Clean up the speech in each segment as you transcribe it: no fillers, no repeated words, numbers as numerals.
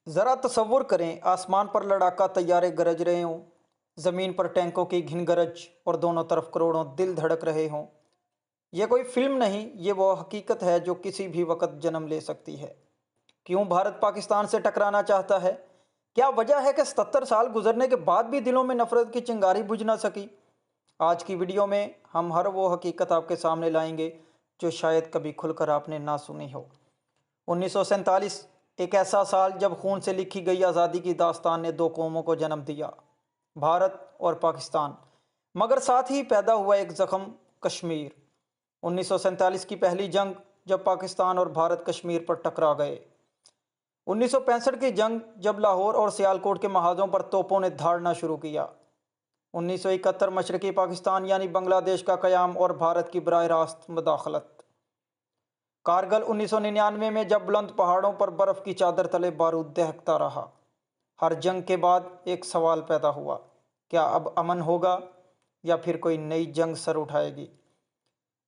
ज़रा तसव्वुर करें, आसमान पर लड़ाका तैयारे गरज रहे हों, ज़मीन पर टैंकों की घिन गरज और दोनों तरफ करोड़ों दिल धड़क रहे हों। यह कोई फिल्म नहीं, ये वो हकीकत है जो किसी भी वक्त जन्म ले सकती है। क्यों भारत पाकिस्तान से टकराना चाहता है? क्या वजह है कि 77 साल गुजरने के बाद भी दिलों में नफरत की चिंगारी बुझ ना सकी? आज की वीडियो में हम हर वो हकीकत आपके सामने लाएंगे जो शायद कभी खुलकर आपने ना सुनी हो। 1947 एक ऐसा साल जब खून से लिखी गई आज़ादी की दास्तान ने दो कौमों को जन्म दिया, भारत और पाकिस्तान, मगर साथ ही पैदा हुआ एक ज़ख्म, कश्मीर। 1947 की पहली जंग, जब पाकिस्तान और भारत कश्मीर पर टकरा गए। 1965 की जंग, जब लाहौर और सियालकोट के महाजों पर तोपों ने धाड़ना शुरू किया। 1971 मशरकी पाकिस्तान यानी बांग्लादेश का क़याम और भारत की बराह रास्त मदाखलत। कारगिल 1999 में, जब बुलंद पहाड़ों पर बर्फ़ की चादर तले बारूद दहकता रहा। हर जंग के बाद एक सवाल पैदा हुआ, क्या अब अमन होगा या फिर कोई नई जंग सर उठाएगी?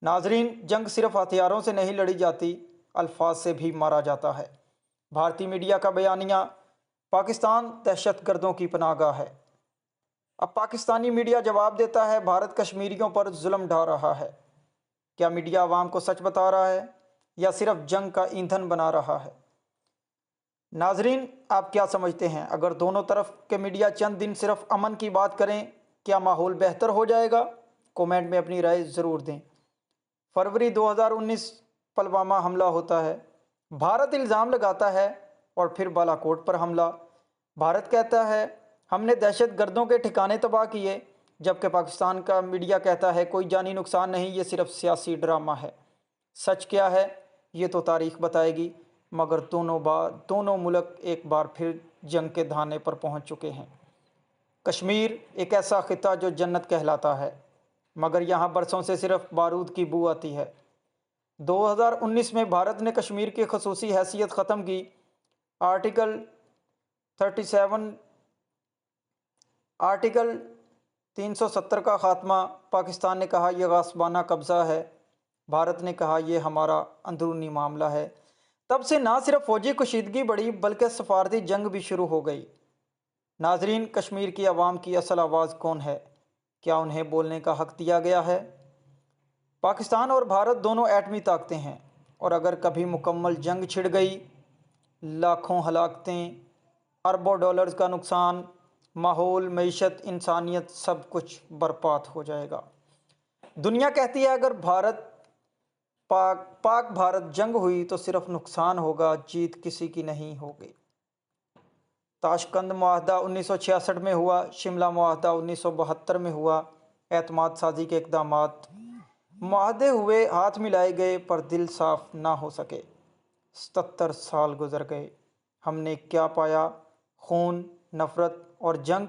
नाजरीन, जंग सिर्फ हथियारों से नहीं लड़ी जाती, अल्फाज से भी मारा जाता है। भारतीय मीडिया का बयानिया, पाकिस्तान दहशतगर्दों की पनाहगाह है। अब पाकिस्तानी मीडिया जवाब देता है, भारत कश्मीरियों पर जुल्म ढा रहा है। क्या मीडिया आवाम को सच बता रहा है या सिर्फ जंग का ईंधन बना रहा है? नाजरीन, आप क्या समझते हैं, अगर दोनों तरफ के मीडिया चंद दिन सिर्फ अमन की बात करें, क्या माहौल बेहतर हो जाएगा? कमेंट में अपनी राय ज़रूर दें। फरवरी 2019 पुलवामा हमला होता है। भारत इल्ज़ाम लगाता है और फिर बालाकोट पर हमला। भारत कहता है हमने दहशत गर्दों के ठिकाने तबाह किए, जबकि पाकिस्तान का मीडिया कहता है कोई जानी नुकसान नहीं, ये सिर्फ सियासी ड्रामा है। सच क्या है ये तो तारीख बताएगी, मगर दोनों मुल्क एक बार फिर जंग के धाने पर पहुंच चुके हैं। कश्मीर एक ऐसा खिता जो जन्नत कहलाता है, मगर यहाँ बरसों से सिर्फ बारूद की बू आती है। 2019 में भारत ने कश्मीर की खसूसी हैसियत ख़त्म की। आर्टिकल 370 का ख़ात्मा। पाकिस्तान ने कहा यह गासबाना कब्ज़ा है, भारत ने कहा यह हमारा अंदरूनी मामला है। तब से ना सिर्फ फौजी कशीदगी बढ़ी, बल्कि सफारती जंग भी शुरू हो गई। नाजरीन, कश्मीर की आवाम की असल आवाज़ कौन है? क्या उन्हें बोलने का हक़ दिया गया है? पाकिस्तान और भारत दोनों एटमी ताकतें हैं, और अगर कभी मुकम्मल जंग छिड़ गई, लाखों हलाकतें, अरबों डॉलर्स का नुकसान, माहौल, मईशत, इंसानियत, सब कुछ बर्बाद हो जाएगा। दुनिया कहती है अगर पाक भारत जंग हुई तो सिर्फ नुकसान होगा, जीत किसी की नहीं होगी। ताशकंद मुआहदा 1966 में हुआ, शिमला मुआहदा 1972 में हुआ। एतमाद साजी के इक़दामात, मुआहदे हुए, हाथ मिलाए गए, पर दिल साफ ना हो सके। 77 साल गुजर गए, हमने क्या पाया? खून, नफ़रत और जंग।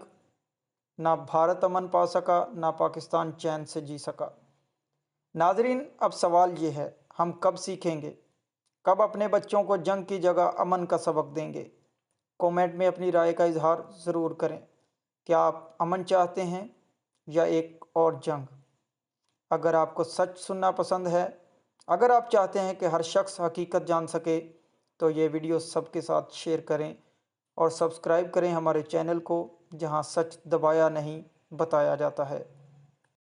ना भारत अमन पा सका, ना पाकिस्तान चैन से जी सका। नाजरीन, अब सवाल ये है, हम कब सीखेंगे? कब अपने बच्चों को जंग की जगह अमन का सबक देंगे? कमेंट में अपनी राय का इजहार ज़रूर करें। क्या आप अमन चाहते हैं या एक और जंग? अगर आपको सच सुनना पसंद है, अगर आप चाहते हैं कि हर शख्स हकीकत जान सके, तो ये वीडियो सबके साथ शेयर करें और सब्सक्राइब करें हमारे चैनल को, जहां सच दबाया नहीं बताया जाता है।